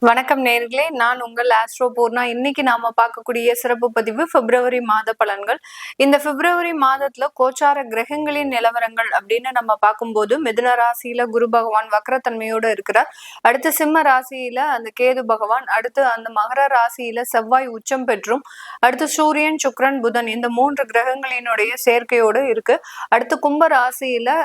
வணக்கம் நேர்களே, நான் உங்கள் ஆஸ்ட்ரோ பூர்ணா. இன்னைக்கு நாம பார்க்கக்கூடிய சிறப்பு பதிவு பிப்ரவரி மாத பலன்கள். இந்த பிப்ரவரி மாதத்துல கோச்சார கிரகங்களின் நிலவரங்கள் அப்படின்னு நம்ம பார்க்கும்போது, மிதுன ராசியில குரு பகவான் வக்ரத்தன்மையோட இருக்கிறார். அடுத்து சிம்ம ராசியில அந்த கேது பகவான், அடுத்து அந்த மகர ராசியில செவ்வாய் உச்சம் பெற்றும், அடுத்து சூரியன், சுக்கிரன், புதன் இந்த 3 கிரகங்களினுடைய சேர்க்கையோடு இருக்கு. அடுத்து கும்ப ராசியில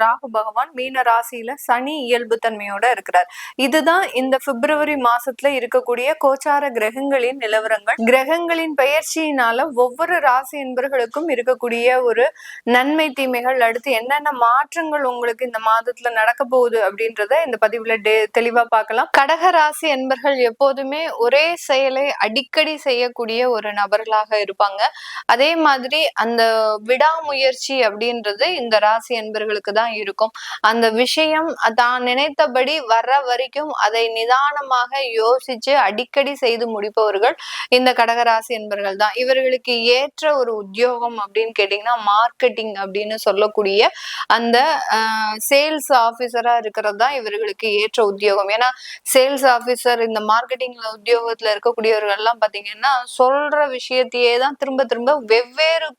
ராகு பகவான், மீன ராசியில சனி இயல்பு தன்மையோட இருக்கிறார். இதுதான் இந்த பிப்ரவரி மாசத்துல இருக்கக்கூடிய கோச்சார கிரகங்களின் நிலவரங்கள். கிரகங்களின் பெயர்ச்சியினால ஒவ்வொரு ராசி என்பர்களுக்கும் இருக்கக்கூடிய ஒரு நன்மை தீமைகள், அடுத்து என்னென்ன மாற்றங்கள் உங்களுக்கு இந்த மாதத்துல நடக்க போகுது அப்படின்றத இந்த பதிவுல தெளிவா பார்க்கலாம். கடக ராசி என்பர்கள் எப்போதுமே ஒரே செயலை அடிக்கடி செய்யக்கூடிய ஒரு நபர்களாக இருப்பாங்க. அதே மாதிரி அந்த விடாமுயற்சி அப்படின்றது இந்த ராசி என்பர்களுக்கு தான் இருக்கும். அந்த விஷயம் தான் நினைத்தபடி வர்ற வரைக்கும் அதை நிதானமாக யோசிச்சு அடிக்கடி செய்து முடிப்பவர்கள் இந்த கடகராசி என்பர்கள் தான். இவர்களுக்கு ஏற்ற ஒரு உத்தியோகம் அப்படின்னு கேட்டீங்கன்னா மார்க்கெட்டிங் அப்படின்னு சொல்லக்கூடிய அந்த சேல்ஸ் ஆபீசரா இருக்கிறது தான் இவர்களுக்கு ஏற்ற உத்தியோகம். ஏன்னா சேல்ஸ் ஆபீசர் இந்த மார்க்கெட்டிங்ல உத்தியோகத்துல இருக்கக்கூடியவர்கள் எல்லாம் பாத்தீங்கன்னா சொல்ற விஷயத்தையே தான் திரும்ப திரும்ப வெவ்வேறு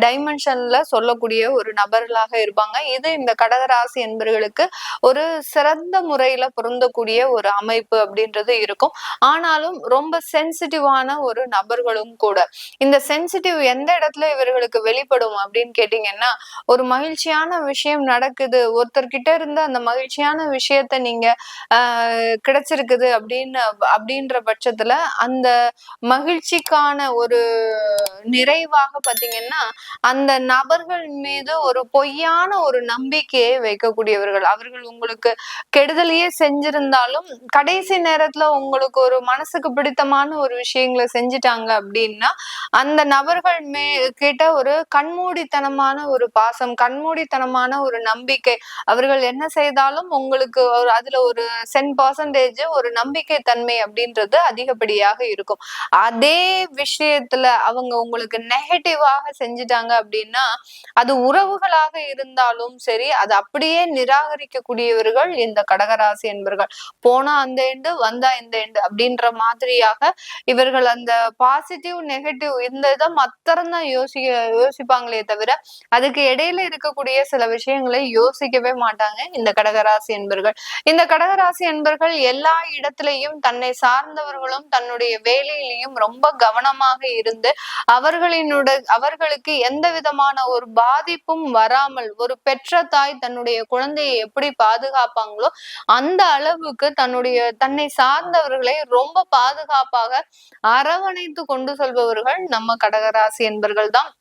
டைமென்ஷன்ல சொல்லக்கூடிய ஒரு நபர்களாக இருப்பாங்க. இது இந்த கடகராசி என்பவர்களுக்கு ஒரு சிறந்த முறையில பொருந்தக்கூடிய ஒரு அமைப்பு அப்படின்றது இருக்கும். ஆனாலும் ரொம்ப சென்சிட்டிவான ஒரு நபர்களும் கூட. இந்த சென்சிட்டிவ் எந்த இடத்துல இவர்களுக்கு வெளிப்படும் அப்படின்னு கேட்டீங்கன்னா, ஒரு மகிழ்ச்சியான விஷயம் நடக்குது, ஒருத்தர்கிட்ட இருந்து அந்த மகிழ்ச்சியான விஷயத்த நீங்க கிடைச்சிருக்குது அப்படின்ற பட்சத்துல அந்த மகிழ்ச்சிக்கான ஒரு நிறைவாக பாத்தீங்கன்னா அந்த நபர்கள் மீது ஒரு பொய்யான ஒரு நம்பிக்கையை வைக்கக்கூடியவர்கள். அவர்கள் உங்களுக்கு கெடுதலையே செஞ்சிருந்தாலும் கடைசி நேரத்துல உங்களுக்கு ஒரு மனசுக்கு பிடித்தமான ஒரு விஷயங்களை செஞ்சுட்டாங்க அப்படின்னா அந்த நபர்கள் கிட்ட ஒரு கண்மூடித்தனமான ஒரு பாசம், கண்மூடித்தனமான ஒரு நம்பிக்கை. அவர்கள் என்ன செய்தாலும் உங்களுக்கு அதுல ஒரு 10% ஒரு நம்பிக்கை தன்மை அப்படின்றது அதிகப்படியாக இருக்கும். அதே விஷயத்துல அவங்க உங்களுக்கு நெகட்டிவாக செஞ்சுட்டாங்க அப்படின்னா அது உறவுகளாக இருந்தாலும் சரி, அது அப்படியே நிராகரிக்கக்கூடியவர்கள் இந்த கடகராசி என்பர்கள். போனா அந்த எண்டு, வந்தா இந்த எண்டு அப்படின்ற மாதிரியாக இவர்கள் அந்த பாசிட்டிவ் நெகட்டிவ் இந்த இதை மாத்திரம் தான் யோசிப்பாங்களே தவிர அதுக்கு இடையில இருக்கக்கூடிய சில விஷயங்களை யோசிக்கவே மாட்டாங்க இந்த கடகராசி என்பர்கள். இந்த கடகராசி என்பர்கள் எல்லா இடத்திலையும் தன்னை சார்ந்தவர்களும் தன்னுடைய வேலையிலையும் ரொம்ப கவனமாக இருந்து அவர்களுக்கு எந்த விதமான ஒரு பாதிப்பும் வராமல் ஒரு பெற்ற தாய் தன்னுடைய குழந்தையை எப்படி பாதுகாப்பாங்களோ அந்த அளவுக்கு தன்னை சார்ந்தவர்களை ரொம்ப பாதுகாப்பாக அரவணைத்து கொண்டு செல்பவர்கள் நம்ம கடகராசி என்பர்கள் தான்.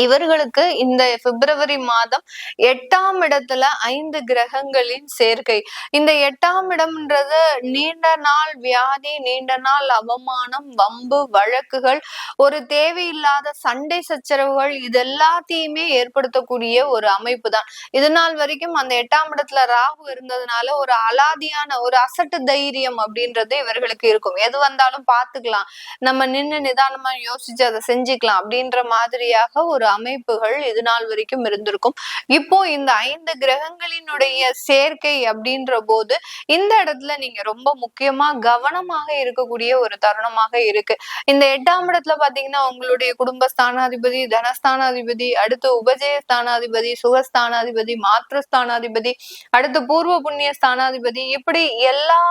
இவர்களுக்கு இந்த பிப்ரவரி மாதம் 8ஆம் இடத்துல 5 கிரகங்களின் சேர்க்கை. இந்த 8ஆம் இடம்ன்றது நீண்ட நாள் வியாதி, நீண்ட நாள் அவமானம், வம்பு வழக்குகள், ஒரு தேவையில்லாத சண்டை சச்சரவுகள் இது எல்லாத்தையுமே ஏற்படுத்தக்கூடிய ஒரு அமைப்பு தான். இது நாள் வரைக்கும் அந்த 8ஆம் இடத்துல ராகு இருந்ததுனால ஒரு அலாதியான ஒரு அசட்டு தைரியம் அப்படின்றது இவர்களுக்கு இருக்கும். எது வந்தாலும் பாத்துக்கலாம், நம்ம நின்னு நிதானமா யோசிச்சு அதை செஞ்சுக்கலாம் அப்படின்ற மாதிரியாக ஒரு அமைப்புகள் இது நாள் வரைக்கும் இருந்திருக்கும். இப்போ இந்த 5 கிரகங்களினுடைய சேர்க்கை அப்படின்ற போது இந்த இடத்துல நீங்க ரொம்ப முக்கியமா கவனமாக இருக்கக்கூடிய ஒரு தருணமாக இருக்கு. இந்த 8ஆம் இடத்துல பாத்தீங்கன்னா உங்களுடைய குடும்பஸ்தானாதிபதி, தனஸ்தானாதிபதி, அடுத்து உபஜய ஸ்தானாதிபதி, சுகஸ்தானாதிபதி, மாத்ருஸ்தானாதிபதி, அடுத்து பூர்வ புண்ணிய ஸ்தானாதிபதி, இப்படி எல்லா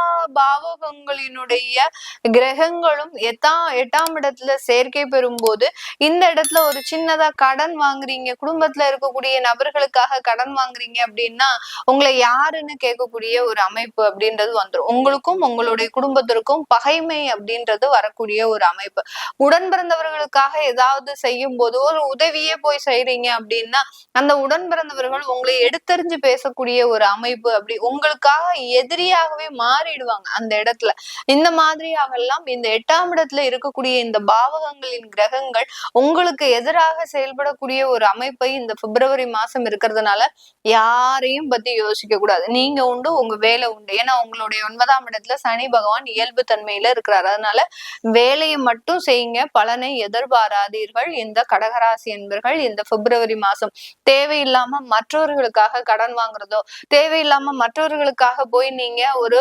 பாவகங்களினுடைய கிரகங்களும் 8ஆம் இடத்துல சேர்க்கை பெறும் போது இந்த இடத்துல ஒரு சின்னதா கடன் வாங்குறீங்க, குடும்பத்துல இருக்கக்கூடிய நபர்களுக்காக கடன் வாங்குறீங்க அப்படின்னா உங்களை யாருன்னு கேட்கக்கூடிய ஒரு அமைப்பு அப்படின்றது வந்துடும். உங்களுக்கும் உங்களுடைய குடும்பத்திற்கும் பகைமை அப்படின்றது வரக்கூடிய ஒரு அமைப்பு. உடன் பிறந்தவர்களுக்காக ஏதாவது செய்யும் போது ஒரு உதவியே போய் செய்றீங்க அப்படின்னா அந்த உடன் பிறந்தவர்கள் உங்களை எடுத்தறிஞ்சு பேசக்கூடிய ஒரு அமைப்பு, அப்படி உங்களுக்காக எதிரியாகவே மாறிடுவாங்க அந்த இடத்துல. இந்த மாதிரியாக எல்லாம் இந்த 8ஆம் இடத்துல இருக்கக்கூடிய இந்த பாவகங்களின் கிரகங்கள் உங்களுக்கு எதிராக செயல்படக்கூடிய ஒரு அமைப்பை இந்த பிப்ரவரி மாசம் இருக்கிறதுனால யாரையும் பத்தி யோசிக்க கூடாது. நீங்க உண்டு, உங்க வேலை உண்டு. ஏன்னா உங்களுடைய 9ஆம் இடத்துல சனி பகவான் இயல்பு தன்மையில இருக்கிறார். அதனால வேலையை மட்டும் செய்யுங்க, பலனை எதிர்பாராதீர்கள். இந்த கடகராசி என்பர்கள் இந்த பிப்ரவரி மாசம் தேவையில்லாம மற்றவர்களுக்காக கடன் வாங்குறதோ, தேவையில்லாம மற்றவர்களுக்காக போய் நீங்க ஒரு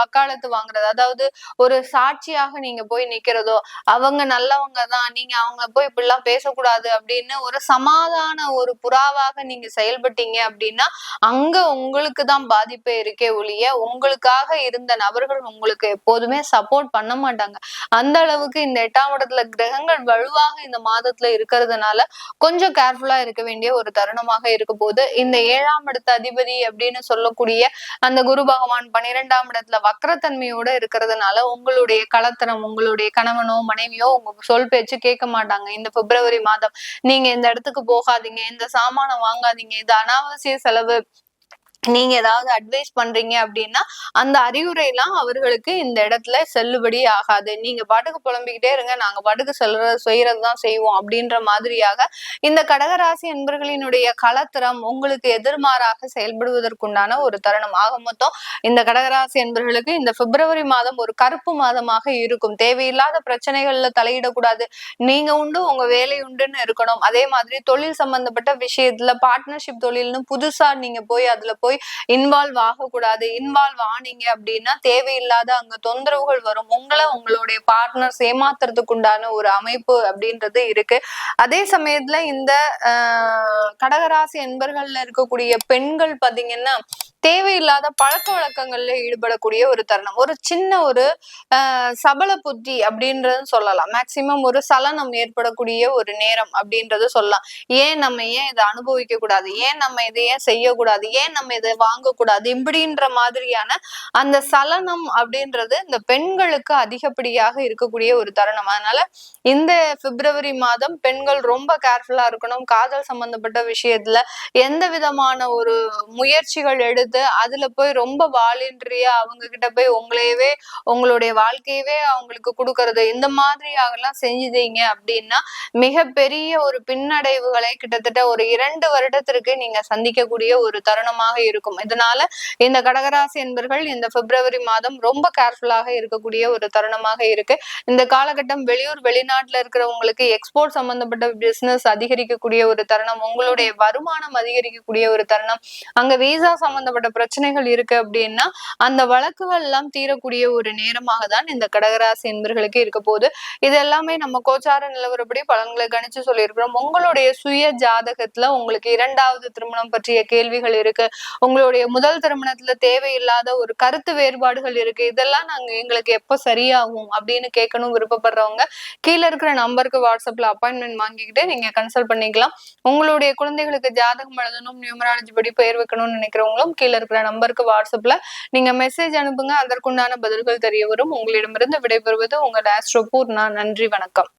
வக்காலத்து வாங்குறது, அதாவது ஒரு சாட்சியாக நீங்க போய் நிக்கிறதோ, அவங்க நல்லவங்க தான், நீங்க அவங்க போய் இப்படிலாம் பேசக்கூடாது அப்படின்னு ஒரு சமாதான ஒரு புறாவாக நீங்க செயல்பட்டீங்க அப்படின்னா அங்க உங்களுக்கு தான் பாதிப்பே இருக்கே ஒழிய உங்களுக்காக இருந்த நபர்கள் உங்களுக்கு எப்போதுமே சப்போர்ட் பண்ண மாட்டாங்க. அந்த அளவுக்கு இந்த 8ஆம் இடத்துல கிரகங்கள் வலுவாக இந்த மாதத்துல இருக்கிறதுனால கொஞ்சம் கேர்ஃபுல்லா இருக்க வேண்டிய ஒரு தருணமாக இருக்க போது. இந்த 7ஆம் இடத்து அதிபதி அப்படின்னு சொல்லக்கூடிய அந்த குரு பகவான் 12ஆம் இடத்துல வக்ரத்தன்மையோட இருக்கிறதுனால உங்களுடைய கலத்தரம், உங்களுடைய கணவனோ மனைவியோ உங்க சொல் பேச்சு கேட்க மாட்டாங்க. இந்த பிப்ரவரி மாதம் நீங்க இந்த இடத்துக்கு போகாதீங்க, இந்த சாமானம் வாங்காதீங்க, இது அனாவசிய செலவு, நீங்க ஏதாவது அட்வைஸ் பண்றீங்க அப்படின்னா அந்த அறிவுரை எல்லாம் அவர்களுக்கு இந்த இடத்துல செல்லுபடி ஆகாது. நீங்க பாட்டுக்கு புலம்பிக்கிட்டே இருங்க, நாங்க பாட்டுக்கு செய்யறதுதான் செய்வோம் அப்படின்ற மாதிரியாக இந்த கடகராசி என்பர்களினுடைய களத்திரம் உங்களுக்கு எதிர்மாறாக செயல்படுவதற்குண்டான ஒரு தருணம். ஆக மொத்தம் இந்த கடகராசி என்பர்களுக்கு இந்த பிப்ரவரி மாதம் ஒரு கருப்பு மாதமாக இருக்கும். தேவையில்லாத பிரச்சனைகள்ல தலையிடக்கூடாது, நீங்க உண்டு உங்க வேலை உண்டுன்னு இருக்கணும். அதே மாதிரி தொழில் சம்பந்தப்பட்ட விஷயத்துல பார்ட்னர்ஷிப் தொழில்னு புதுசா நீங்க போய் அதுல போய் இன்வால்வ் ஆகக்கூடாது. இன்வால்வ் ஆனீங்க அப்படின்னா தேவையில்லாத அங்க தொந்தரவுகள் வரும். உங்களை உங்களுடைய பார்ட்னர்ஸ் ஏமாத்துறதுக்கு உண்டான ஒரு அமைப்பு அப்படின்றது இருக்கு. அதே சமயத்துல இந்த கடகராசி என்பர்கள்ல இருக்கக்கூடிய பெண்கள் பாத்தீங்கன்னா தேவையில்லாத பழக்க வழக்கங்கள்ல ஈடுபடக்கூடிய ஒரு தருணம். ஒரு சின்ன ஒரு சபல புத்தி அப்படின்றது சொல்லலாம். மேக்சிமம் ஒரு சலனம் ஏற்படக்கூடிய ஒரு நேரம் அப்படின்றது சொல்லலாம். ஏன் நம்ம ஏன் இதை அனுபவிக்க கூடாது, ஏன் நம்ம இதை ஏன் செய்யக்கூடாது, ஏன் நம்ம இதை வாங்கக்கூடாது, இப்படின்ற மாதிரியான அந்த சலனம் அப்படின்றது இந்த பெண்களுக்கு அதிகப்படியாக இருக்கக்கூடிய ஒரு தருணம். அதனால இந்த பிப்ரவரி மாதம் பெண்கள் ரொம்ப கேர்ஃபுல்லா இருக்கணும். காதல் சம்பந்தப்பட்ட விஷயத்துல எந்த விதமான ஒரு முயற்சிகள் எடுத்து அதுல போய் ரொம்ப வாலின்றியா அவங்க கிட்ட போய் உங்களையவே உங்களுடைய வாழ்க்கையவே அவங்களுக்கு கொடுக்கறது, இந்த மாதிரியாகலாம் செஞ்சுதீங்க அப்படின்னா மிகப்பெரிய ஒரு பின்னடைவுகளை கிட்டத்தட்ட ஒரு 2 வருடத்திற்கு நீங்க சந்திக்கக்கூடிய ஒரு தருணமாக இருக்கும். இதனால இந்த கடகராசி என்பர்கள் இந்த பிப்ரவரி மாதம் ரொம்ப கேர்ஃபுல்லாக இருக்கக்கூடிய ஒரு தருணமாக இருக்கு. இந்த காலகட்டம் வெளியூர் வெளிநாட்டுல இருக்கிறவங்களுக்கு எக்ஸ்போர்ட் சம்பந்தப்பட்ட பிசினஸ் அதிகரிக்கக்கூடிய ஒரு தருணம், உங்களுடைய வருமானம் அதிகரிக்கக்கூடிய ஒரு தருணம். அங்க வீசா சம்பந்தப்பட்ட பிரச்சனைகள் இருக்கு அப்படின்னா அந்த வழக்குகள் எல்லாம் தீரக்கூடிய ஒரு நேரமாக தான் இந்த கடகராசி என்பர்களுக்கு இருக்க போகுது. இது எல்லாமே நம்ம கோச்சார நிலவரப்படி பலன்களை கணிச்சு சொல்லியிருக்கிறோம். உங்களுடைய சுய ஜாதகத்துல உங்களுக்கு 2வது திருமணம் பற்றிய கேள்விகள் இருக்கு, உங்களுடைய முதல் திருமணத்துல தேவையில்லாத ஒரு கருத்து வேறுபாடுகள் இருக்கு, இதெல்லாம் நாங்க எங்களுக்கு எப்ப சரியாகும் அப்படின்னு கேட்கணும் விருப்பப்படுறவங்க கீழே இருக்கிற நம்பருக்கு வாட்ஸ்அப்ல அப்பாயின்மெண்ட் வாங்கிக்கிட்டு நீங்க கன்சல்ட் பண்ணிக்கலாம். உங்களுடைய குழந்தைகளுக்கு ஜாதகம் எழுதணும், நியூமராலஜி படி பெயர் வைக்கணும்னு நினைக்கிறவங்களும் கீழே இருக்கிற நம்பருக்கு வாட்ஸ்அப்ல நீங்க மெசேஜ் அனுப்புங்க, அதற்குண்டான பதில்கள் தெரிய வரும். உங்களிடமிருந்து விடைபெறுவது உங்கள் ஆஸ்ட்ரோ பூர்ணா. நன்றி, வணக்கம்.